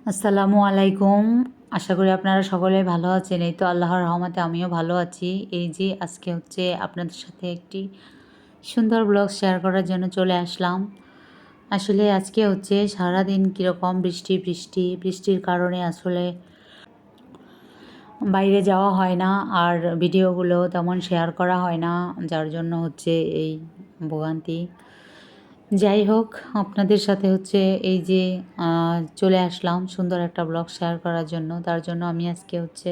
আসসালামু আলাইকুম। আশা করি আপনারা সকলে ভালো আছেন। এই তো আল্লাহর রহমতে আমিও ভালো আছি। এই যে আজকে হচ্ছে আপনাদের সাথে একটি সুন্দর ব্লগ শেয়ার করার জন্য চলে আসলাম। আসলে আজকে হচ্ছে সারাদিন কীরকম বৃষ্টির কারণে আসলে বাইরে যাওয়া হয় না, আর ভিডিওগুলো তেমন শেয়ার করা হয় না, যার জন্য হচ্ছে এই ভোগান্তি। যাই হোক, আপনাদের সাথে হচ্ছে এই যে চলে আসলাম সুন্দর একটা ব্লগ শেয়ার করার জন্য। তার জন্য আমি আজকে হচ্ছে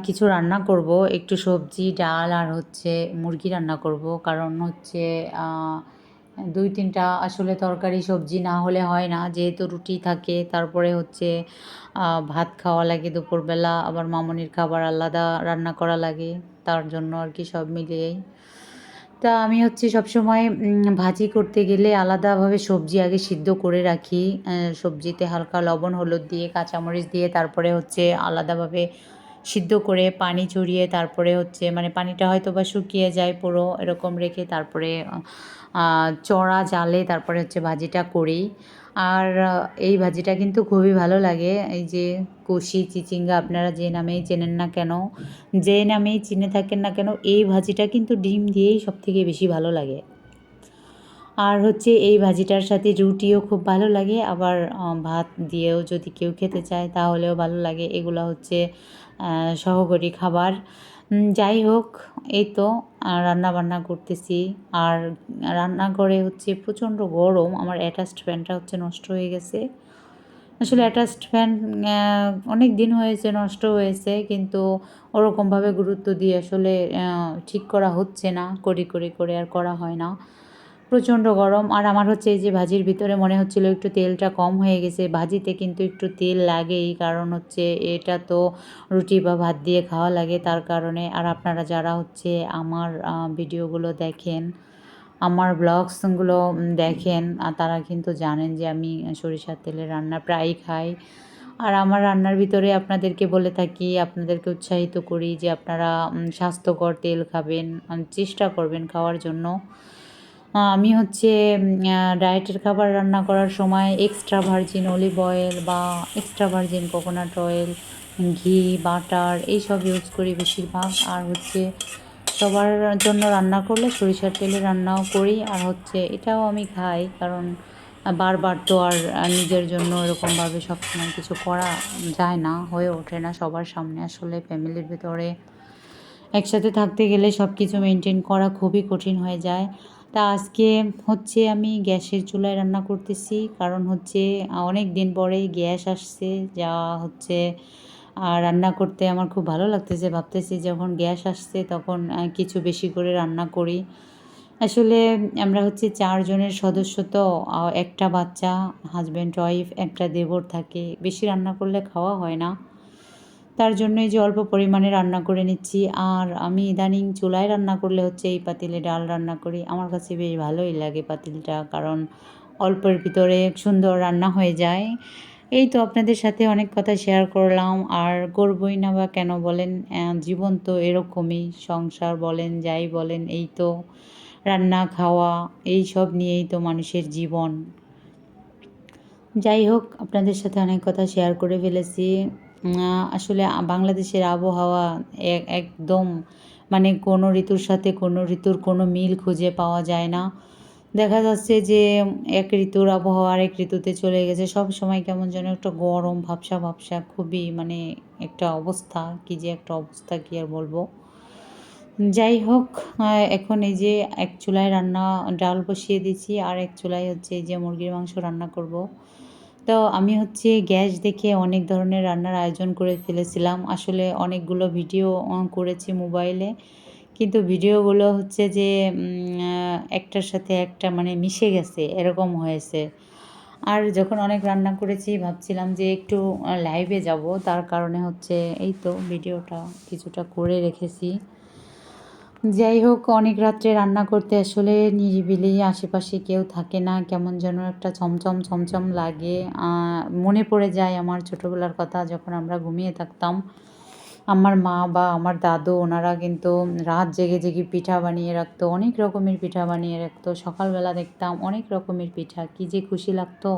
কিছু রান্না করব, একটু সবজি ডাল আর হচ্ছে মুরগি রান্না করব। কারণ হচ্ছে 2-3টা আসলে তরকারি সবজি না হলে হয় না, যেহেতু রুটি থাকে, তারপরে হচ্ছে ভাত খাওয়া লাগে দুপুরবেলা, আবার মামুনির খাবার আলাদা রান্না করা লাগে, তার জন্য আর কি সব মিলিয়েই। তা আমি হচ্ছে সবসময় ভাজি করতে গেলে আলাদাভাবে সবজি আগে সিদ্ধ করে রাখি। সবজিতে হালকা লবণ হলুদ দিয়ে কাঁচামরিচ দিয়ে তারপরে হচ্ছে আলাদাভাবে সিদ্ধ করে পানি ঝরিয়ে তারপরে হচ্ছে মানে পানিটা হয়তো বা শুকিয়ে যায় পুরো, এরকম রেখে তারপরে চড়া জালে তারপরে হচ্ছে ভাজিটা করি। আর এই ভাজিটা কিন্তু খুবই ভালো লাগে। এই যে কষি চিচিঙ্গা আপনারা যে নামেই চেনেন না কেন, যে নামেই চিনে থাকেন না কেন, এই ভাজিটা কিন্তু ডিম দিয়েই সবথেকে বেশি ভালো লাগে। আর হচ্ছে এই ভাজিটার সাথে রুটিও খুব ভালো লাগে, আবার ভাত দিয়েও যদি কেউ খেতে চায় তাহলেও ভালো লাগে। এগুলো হচ্ছে সহকারী খাবার। যাই হোক, এই তো রান্নাবান্না করতেছি। আর রান্নাঘরে হচ্ছে প্রচণ্ড গরম, আমার অ্যাটাচড ফ্যানটা হচ্ছে নষ্ট হয়ে গেছে। আসলে অ্যাটাচড ফ্যান অনেক দিন হয়েছে নষ্ট হয়েছে, কিন্তু ওরকমভাবে গুরুত্ব দিয়ে আসলে ঠিক করা হচ্ছে না, করে আর করা হয় না। প্রচণ্ড গরম। আর আমার হচ্ছে এই যে ভাজির ভিতরে মনে হচ্ছিল একটু তেলটা কম হয়ে গেছে। ভাজিতে কিন্তু একটু তেল লাগেই, কারণ হচ্ছে এটা তো রুটি বা ভাত দিয়ে খাওয়া লাগে, তার কারণে। আর আপনারা যারা হচ্ছে আমার ভিডিওগুলো দেখেন, আমার ব্লগসগুলো দেখেন, তারা কিন্তু জানেন যে আমি সরিষার তেলের রান্না প্রায়ই খাই। আর আমার রান্নার ভিতরে আপনাদেরকে বলে থাকি, আপনাদেরকে উৎসাহিত করি যে আপনারা স্বাস্থ্যকর তেল খাবেন, চেষ্টা করবেন খাওয়ার জন্য। আমি হচ্ছে ডায়েটের খাবার রান্না করার সময় এক্সট্রা ভার্জিন অলিভ অয়েল বা এক্সট্রা ভার্জিন কোকোনাট অয়েল, ঘি, বাটার এইসব ইউজ করি বেশিরভাগ। আর হচ্ছে সবার জন্য রান্না করলে সরিষার তেলে রান্নাও করি, আর হচ্ছে এটাও আমি খাই, কারণ বারবার তো আর নিজের জন্য এরকমভাবে সবসময় কিছু করা যায় না, হয়ে ওঠে না সবার সামনে। আসলে ফ্যামিলির ভেতরে একসাথে থাকতে গেলে সব কিছু মেনটেন করা খুবই কঠিন হয়ে যায়। তা আজকে হচ্ছে আমি গ্যাসের চুলায় রান্না করতেছি, কারণ হচ্ছে অনেক দিন পরেই গ্যাস আসছে, যা হচ্ছে রান্না করতে আমার খুব ভালো লাগতেছে। ভাবতেছি যখন গ্যাস আসছে তখন কিছু বেশি করে রান্না করি। আসলে আমরা হচ্ছে 4 জনের সদস্য, তো একটা বাচ্চা, হাজব্যান্ড ওয়াইফ, একটা দেবর থাকে। বেশি রান্না করলে খাওয়া হয় না। তার জন্য এই যে অল্প পরিমাণে রান্না করে নিচ্ছি। আর আমি ইদানিং চুলায় রান্না করলে হচ্ছে এই পাতিলে ডাল রান্না করি। আমার কাছে বেশ ভালোই লাগে পাতিলটা, কারণ অল্পের ভিতরে সুন্দর রান্না হয়ে যায়। এই তো আপনাদের সাথে অনেক কথা শেয়ার করলাম, আর করবই না বা কেন বলেন? জীবন তো এরকমই, সংসার বলেন যাই বলেন, এই তো রান্না খাওয়া এইসব নিয়েই তো মানুষের জীবন। যাই হোক, আপনাদের সাথে অনেক কথা শেয়ার করে ফেলেছি। আসলে বাংলাদেশের আবহাওয়া একদম মানে কোনো ঋতুর সাথে কোনো ঋতুর কোনো মিল খুঁজে পাওয়া যায় না। দেখা যাচ্ছে যে এক ঋতুর আবহাওয়া আরেক ঋতুতে চলে গেছে। সবসময় কেমন যেন একটা গরম ভাবসা খুবই মানে একটা অবস্থা, কী যে একটা অবস্থা কী আর বলবো। যাই হোক, এখন এই যে এক চুলায় ডাল বসিয়ে দিয়েছি, আর এক চুলায় হচ্ছে এই যে মুরগির মাংস রান্না করব। তো আমি হচ্ছে গ্যাস দেখে অনেক ধরনের রান্নার আয়োজন করে ফেলেছিলাম। আসলে অনেকগুলো ভিডিও করেছি মোবাইলে। কিন্তু ভিডিওগুলো হচ্ছে যে একটার সাথে একটা মানে মিশে গেছে, এরকম হয়েছে। আর যখন অনেক রান্না করেছি ভাবছিলাম যে একটু লাইভে যাব, তার কারণে হচ্ছে এই তো ভিডিওটা কিছুটা করে রেখেছি। যাই হোক, অনেক রাত্রে রান্না করতে আসলে নিরিবিলি, আশেপাশে কেউ থাকে না, কেমন যেন একটা ছমছম লাগে। মনে পড়ে যায় আমার ছোটোবেলার কথা, যখন আমরা ঘুমিয়ে থাকতাম। আমার মা বা আমার দাদু ওনারা কিন্তু রাত জেগে পিঠা বানিয়ে রাখতো, অনেক রকমের পিঠা বানিয়ে রাখতো। সকালবেলা দেখতাম অনেক রকমের পিঠা, কী যে খুশি লাগতো।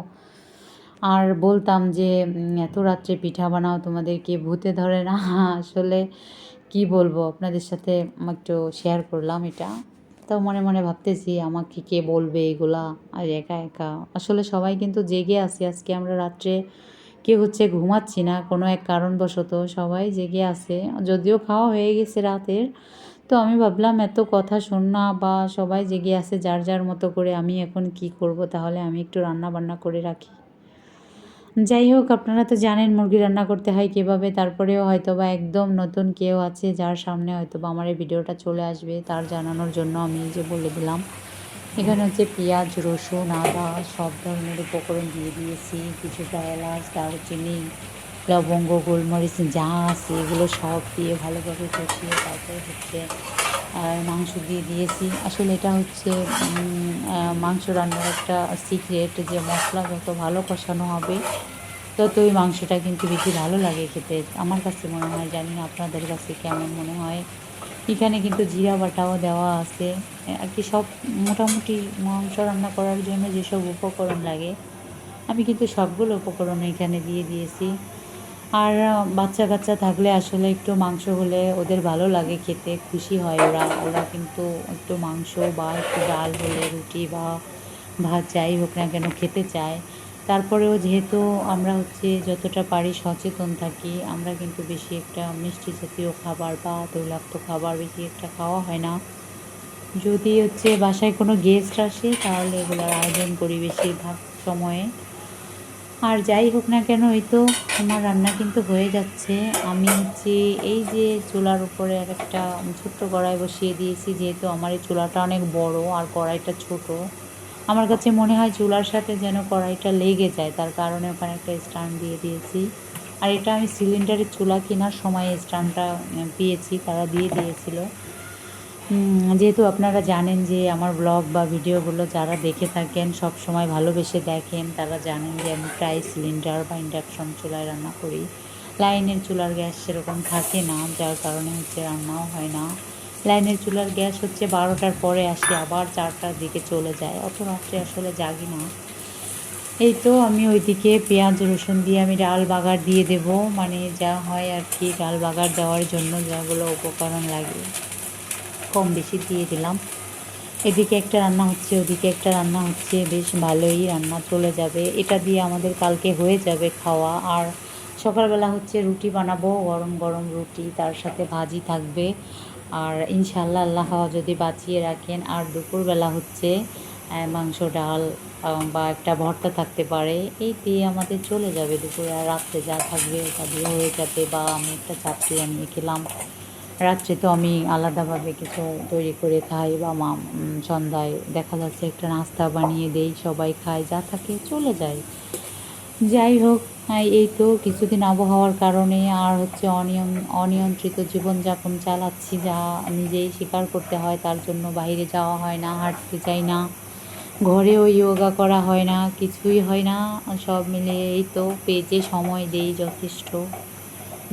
আর বলতাম যে এত রাত্রে পিঠা বানাও, তোমাদেরকে ভূতে ধরে না? আসলে কি বলবো আপনাদের সাথে একটু শেয়ার করলাম এটা। তো মনে মনে ভাবতেছি আমাকে কে বলবে এগুলা, আর একা একা আসলে সবাই কিন্তু জেগে আছি আজকে, আমরা রাত্রে কেউ হচ্ছে ঘুমাচ্ছি না কোনো এক কারণবশত, সবাই জেগে আছে, যদিও খাওয়া হয়ে গেছে রাতের। তো আমি ভাবলাম এত কথা শোন না, বা সবাই জেগে আছে যার যার মতো করে, আমি এখন কি করব, তাহলে আমি একটু রান্না বান্না করে রাখি। যাই হোক, আপনারা তো জানেন মুরগি রান্না করতে হয় কীভাবে। তারপরেও হয়তোবা একদম নতুন কেউ আছে যার সামনে হয়তোবা আমার এই ভিডিওটা চলে আসবে, তার জানানোর জন্য আমি এই যে বলে দিলাম। এখানে হচ্ছে পেঁয়াজ, রসুন, আদা সব ধরনের উপকরণ দিয়ে দিয়েছি, কিছুটা এলাচ, দারুচিনি, লবঙ্গ, গোলমরিচ যা আছে এগুলো সব দিয়ে ভালোভাবে কষিয়ে তারপরে হচ্ছে মাংস দিয়ে দিয়েছি। আসলে এটা হচ্ছে মাংস রান্নার একটা সিক্রেট, যে মশলা যত ভালো কষানো হবে তত ওই মাংসটা কিন্তু বেশি ভালো লাগে খেতে, আমার কাছে মনে হয়। জানি না আপনাদের কাছে কেমন মনে হয়। এখানে কিন্তু জিরা বাটাও দেওয়া আছে আর কি, সব মোটামুটি মাংস রান্না করার জন্য যেসব উপকরণ লাগে আমি কিন্তু সবগুলো উপকরণ এখানে দিয়ে দিয়েছি। আর বাচ্চা কাচ্চা থাকলে আসলে একটু মাংস হলে ওদের ভালো লাগে খেতে, খুশি হয় ওরা। ওরা কিন্তু একটু মাংস বা একটু ডাল হলে, রুটি বা ভাত যাই হোক না কেন খেতে চায়। তারপরেও যেহেতু আমরা হচ্ছে যতটা পারি সচেতন থাকি, আমরা কিন্তু বেশি একটা মিষ্টি জাতীয় খাবার বা তৈলাক্ত খাবার বেশি একটা খাওয়া হয় না। যদি হচ্ছে বাসায় কোনো গেস্ট আসে তাহলে এগুলোর আয়োজন করি বেশিরভাগ সময়ে। আর যাই হোক না কেন, এই তো আমার রান্না কিন্তু হয়ে যাচ্ছে। আমি হচ্ছে এই যে চুলার উপরে আর একটা ছোট্ট কড়াই বসিয়ে দিয়েছি, যেহেতু আমার এই চুলাটা অনেক বড় আর কড়াইটা ছোট। আমার কাছে মনে হয় চুলার সাথে যেন কড়াইটা লেগে যায়, তার কারণে ওখানে একটা স্ট্যান্ড দিয়ে দিয়েছি। আর এটা আমি সিলিন্ডারের চুলা কেনার সময় স্ট্যান্ডটা পেয়েছি, তারা দিয়ে দিয়েছিল। যেহেতু আপনারা জানেন যে আমার ব্লগ বা ভিডিওগুলো যারা দেখে থাকেন সব সময় ভালোবেসে দেখেন, তারা জানেন যে আমি প্রায় সিলিন্ডার বা ইন্ডাকশন চুলায় রান্না করি। লাইনের চুলার গ্যাস সেরকম থাকে না, যার কারণে হচ্ছে রান্নাও হয় না। লাইনের চুলার গ্যাস হচ্ছে 12টার পরে আসে, আবার 4টার দিকে চলে যায়, অত রাত্রে আসলে জাগি না। এই তো আমি ওইদিকে পেঁয়াজ রসুন দিয়ে আমি ডাল বাগার দিয়ে দেব, মানে যা হয় আর কি, ডাল বাগার দেওয়ার জন্য যাগুলো উপকরণ লাগে কম বেশি দিয়ে দিলাম। এদিকে একটা রান্না হচ্ছে, ওদিকে একটা রান্না হচ্ছে, বেশ ভালোই রান্না চলে যাবে। এটা দিয়ে আমাদের কালকে হয়ে যাবে খাওয়া। আর সকালবেলা হচ্ছে রুটি বানাবো, গরম গরম রুটি, তার সাথে ভাজি থাকবে। আর ইনশাল্লাহ আল্লাহ যদি বাঁচিয়ে রাখেন, আর দুপুরবেলা হচ্ছে মাংস, ডাল বা একটা ভর্তা থাকতে পারে, এই দিয়ে আমাদের চলে যাবে দুপুরে। আর রাত্রে যা থাকবে ওটা দিয়ে হয়ে যাবে, বা আমি একটা চাপড়ি আনিয়ে খেলাম। রাত্রে তো আমি আলাদাভাবে কিছু তৈরি করে খাই, বা সন্ধ্যায় দেখা যাচ্ছে একটা নাস্তা বানিয়ে দেই, সবাই খায়, যা থাকে চলে যায়। যাই হোক, এই তো কিছুদিন আবহাওয়ার কারণে আর হচ্ছে অনিয়ন্ত্রিত জীবনযাপন চালাচ্ছি, যা নিজেই স্বীকার করতে হয়। তার জন্য বাইরে যাওয়া হয় না, হাঁটতে যাই না, ঘরেও যোগা করা হয় না, কিছুই হয় না। সব মিলিয়ে এই তো পেজে সময় দেই যথেষ্ট।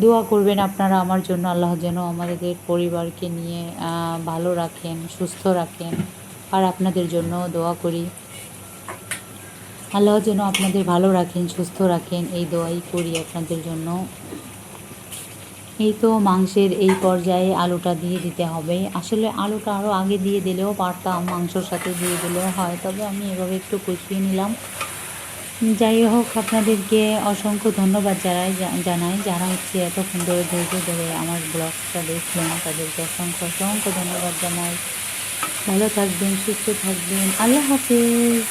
দোয়া করবেন আপনারা আমার জন্য, আল্লাহ যেন আমাদের পরিবারকে নিয়ে ভালো রাখেন, সুস্থ রাখেন। আর আপনাদের জন্য দোয়া করি, আল্লাহ যেন আপনাদের ভালো রাখেন, সুস্থ রাখেন, এই দোয়াই করি আপনাদের জন্য। এই তো মাংসের এই পর্যায়ে আলুটা দিয়ে দিতে হবে। আসলে আলুটা আরও আগে দিয়ে দিলেও পারতাম, মাংসর সাথে দিয়ে দিলেও হয়, তবে আমি এভাবে একটু কষিয়ে নিলাম। যাই হোক, আপনাদেরকে অসংখ্য ধন্যবাদ জানাই যারা হচ্ছে এতক্ষণ ধরে ধৈর্য ধরে আমার ব্লগটা দেখলেন, তাদেরকে অসংখ্য অসংখ্য ধন্যবাদ জানাই। ভালো থাকবেন, সুস্থ থাকবেন, আল্লাহ হাফেজ।